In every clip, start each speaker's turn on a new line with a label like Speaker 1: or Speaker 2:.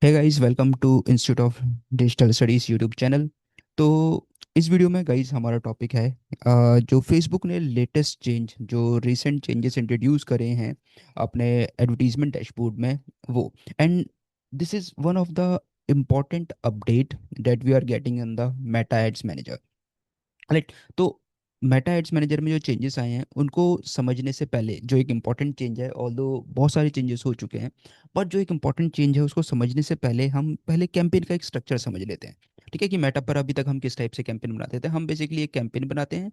Speaker 1: है guys, welcome to institute of digital studies YouTube channel. तो इस वीडियो में गाइस हमारा टॉपिक है जो फेसबुक ने लेटेस्ट चेंज, जो रिसेंट चेंजेस इंट्रोड्यूस करे हैं अपने एडवर्टीजमेंट डैशबोर्ड में, वो and this is one of the important update that we are getting in the Meta ads manager. Right. तो मेटा एड्स मैनेजर में जो चेंजेस आए हैं उनको समझने से पहले, जो एक इम्पॉर्टेंट चेंज है, ऑल्दो बहुत सारे चेंजेस हो चुके हैं, पर जो एक इम्पॉर्टेंट चेंज है उसको समझने से पहले हम पहले कैंपेन का एक स्ट्रक्चर समझ लेते हैं। ठीक है, कि मेटा पर अभी तक हम किस टाइप से कैंपेन बनाते थे। हम बेसिकली एक कैंपेन बनाते हैं।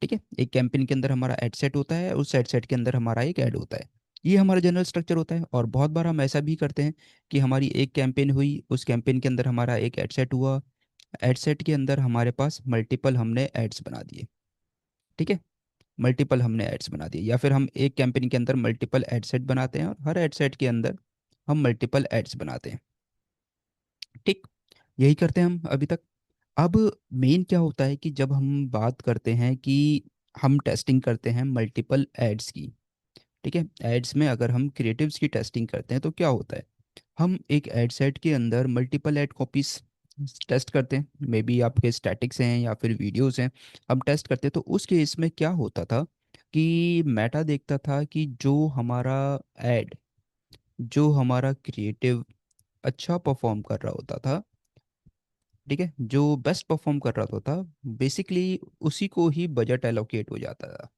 Speaker 1: ठीक है, एक कैंपेन के अंदर हमारा एड सेट होता है, उस एड सेट के अंदर हमारा एक ऐड होता है। ये हमारा जनरल स्ट्रक्चर होता है। और बहुत बार हम ऐसा भी करते हैं कि हमारी एक कैंपेन हुई, उस कैंपेन के अंदर हमारा एक एड सेट हुआ, एड सेट के अंदर हमारे पास मल्टीपल हमने एड्स बना दिए। ठीक है, मल्टीपल हमने एड्स बना दिए, या फिर हम एक कैंपेन के अंदर मल्टीपल एड सेट बनाते हैं और हर एड सेट के अंदर हम मल्टीपल एड्स बनाते हैं। ठीक, यही करते हैं हम अभी तक। अब मेन क्या होता है कि जब हम बात करते हैं कि हम टेस्टिंग करते हैं मल्टीपल एड्स की। ठीक है, एड्स में अगर हम क्रिएटिव्स की टेस्टिंग करते हैं तो क्या होता है, हम एक एड सेट के अंदर मल्टीपल एड कॉपीज टेस्ट करते हैं। मे बी आपके स्टैटिक्स हैं या फिर वीडियोस हैं, हम टेस्ट करते हैं। तो उस केस में क्या होता था कि मेटा देखता था कि जो हमारा एड, जो हमारा क्रिएटिव अच्छा परफॉर्म कर रहा होता था, ठीक है, जो बेस्ट परफॉर्म कर रहा होता था, बेसिकली उसी को ही बजट एलोकेट हो जाता था।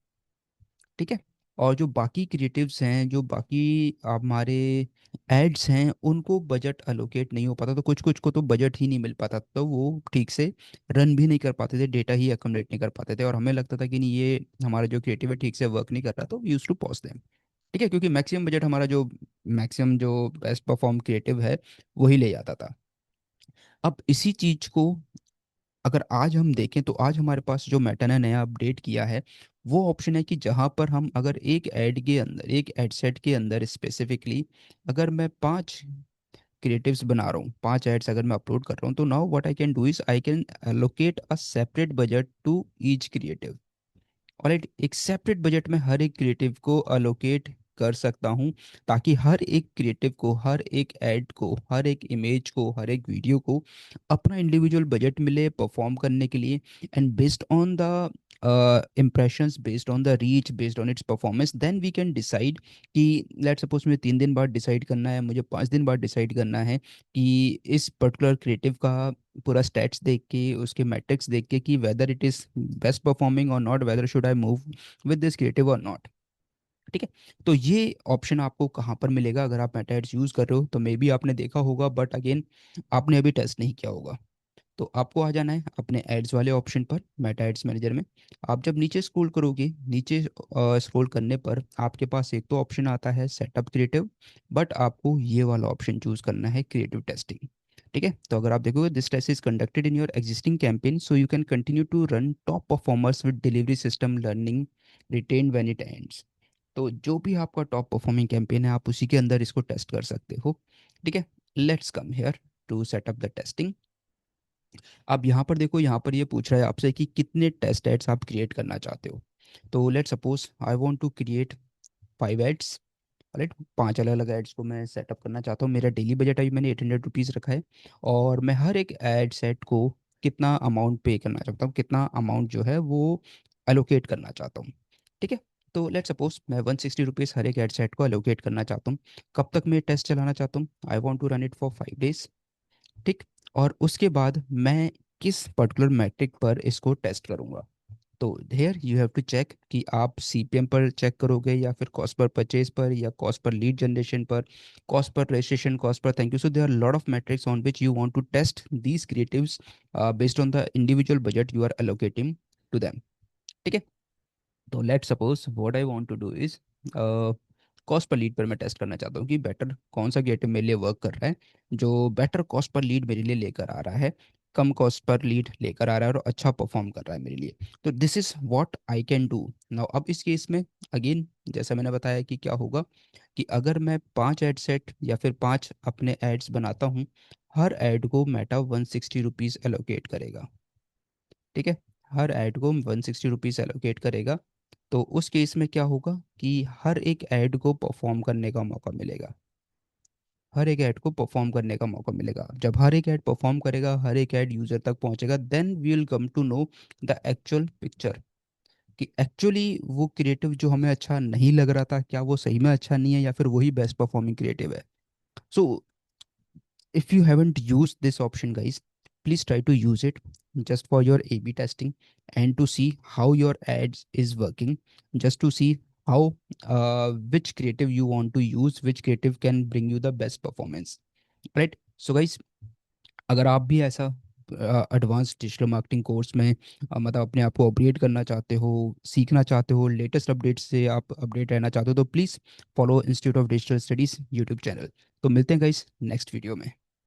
Speaker 1: ठीक है, और जो बाकी क्रिएटिव्स हैं, जो बाकी हमारे एड्स हैं, उनको बजट अलोकेट नहीं हो पाता। तो कुछ कुछ को तो बजट ही नहीं मिल पाता, तो वो ठीक से रन भी नहीं कर पाते थे, डेटा ही अकोमोडेट नहीं कर पाते थे, और हमें लगता था कि नहीं, ये हमारा जो क्रिएटिव है ठीक से वर्क नहीं कर रहा, तो यूज टू पॉज देम। ठीक है, क्योंकि मैक्सिमम बजट हमारा जो मैक्सिमम जो बेस्ट परफॉर्म क्रिएटिव है वही ले जाता था। अब इसी चीज को अगर आज हम देखें तो आज हमारे पास जो मेटा ने नया अपडेट किया है, वो ऑप्शन है कि जहाँ पर हम अगर एक ऐड के अंदर, एक एड सेट के अंदर स्पेसिफिकली, अगर मैं 5 क्रिएटिव्स बना रहा हूँ, 5 एड्स अगर मैं अपलोड कर रहा हूँ, तो now what I can do is I can allocate a separate budget to each creative. Alright, एक सेपरेट बजट में हर एक क्रिएटिव को अलोकेट कर सकता हूँ, ताकि हर एक क्रिएटिव को, हर एक ऐड को, हर एक इमेज को, हर एक वीडियो को अपना इंडिविजुअल बजट मिले परफॉर्म करने के लिए। And based on the impressions, based on the reach, based on its performance, then we can decide कि लेट सपोज मुझे 3 दिन बाद डिसाइड करना है, मुझे 5 दिन बाद डिसाइड करना है कि इस पर्टिकुलर क्रिएटिव का पूरा स्टैट्स देख के, उसके मैट्रिक्स देख के, कि whether it is best performing or not, whether should I move with this creative or not. ठीक है, तो ये ऑप्शन आपको कहाँ पर मिलेगा अगर आप मेटा एड्स यूज़ कर रहे हो, तो मे बी आपने देखा होगा, बट अगेन आपने अभी टेस्ट नहीं किया होगा। तो आपको आ जाना है अपने एड्स वाले ऑप्शन पर मेटा एड्स मैनेजर में। आप जब नीचे स्क्रॉल करोगे, नीचे स्क्रॉल करने पर आपके पास एक तो ऑप्शन आता है सेटअप क्रिएटिव, बट आपको ये वाला ऑप्शन चूज करना है क्रिएटिव टेस्टिंग। ठीक है, तो अगर आप देखोगे, this test is conducted in your existing campaign so you can continue to run top performers with delivery system learning retain when it ends. तो जो भी आपका टॉप परफॉर्मिंग कैंपेन है, आप उसी के अंदर इसको टेस्ट कर सकते हो। ठीक है, let's come here to set up the testing. अब यहाँ पर देखो, यहाँ पर ये पूछ रहा है आपसे कि कितने टेस्ट एड्स आप क्रिएट करना चाहते हो। तो let suppose I want to create 5 ads. Right, 5 अलग अलग एड्स को मैं सेटअप करना चाहता हूँ। मेरा डेली बजट अभी मैंने 800 रुपीज़ रखा है, और मैं हर एक एड सेट को कितना अमाउंट पे करना चाहता हूँ, कितना अमाउंट जो है वो एलोकेट करना चाहता हूँ। ठीक है, तो लेट सपोज मैं 160 रुपीज़ हर एक एड सेट को एलोकेट करना चाहता हूँ। कब तक मैं टेस्ट चलाना चाहता हूँ, I want to run it for 5 days. ठीक, और उसके बाद मैं किस पर्टिकुलर मैट्रिक पर इसको टेस्ट करूंगा। तो here you have to check कि आप सीपीएम पर चेक करोगे, या फिर कॉस्ट पर परचेज पर, या cost per lead generation per, cost per registration, cost per thank you. So there are lot of matrix on which you want to test these creatives based on the individual budget you are allocating to them. ठीक है, तो let suppose what I want to do is cost per lead per मैं test करना चाहता हूँ कि better कौन सा क्रिएटिव मेरे लिए वर्क कर रहा है, जो बेटर कॉस्ट पर लीड मेरे लिए लेकर आ रहा है, कम कॉस्ट पर लीड लेकर आ रहा है, और अच्छा परफॉर्म कर रहा है मेरे लिए। तो this is what I can do now. अब इस केस में अगेन, जैसा मैंने बताया कि क्या होगा, कि अगर मैं 5 एड सेट या फिर 5 अपने एड्स बनाता हूँ, हर एड को मेटा 160 रुपीज़ एलोकेट करेगा। ठीक है, हर ऐड को 160 रुपीज़ एलोकेट करेगा। तो उस केस में क्या होगा कि हर एक ऐड को परफॉर्म करने का मौका मिलेगा। हर एक ऐड को परफॉर्म करने का मौका मिलेगा। जब हर एक ऐड परफॉर्म करेगा, हर एक ऐड यूज़र तक पहुंचेगा, then we will come to know the actual picture, कि एक्चुअली वो क्रिएटिव जो हमें अच्छा नहीं लग रहा था, क्या वो सही में अच्छा नहीं है, या फिर वही बेस्ट परफॉर्मिंग क्रिएटिव है। सो if you haven't used this option, guys, please try to use it just for your A/B testing, and to see how your ads is working, just to see how which creative you want to use, which creative can bring you the best performance, right? So guys, अगर आप भी ऐसा advance digital marketing course में मतलब अपने आप को upgrade करना चाहते हो, सीखना चाहते हो, लेटेस्ट अपडेट से आप अपडेट रहना चाहते हो, तो please follow institute of digital studies YouTube channel. तो मिलते हैं गाइस नेक्स्ट वीडियो में।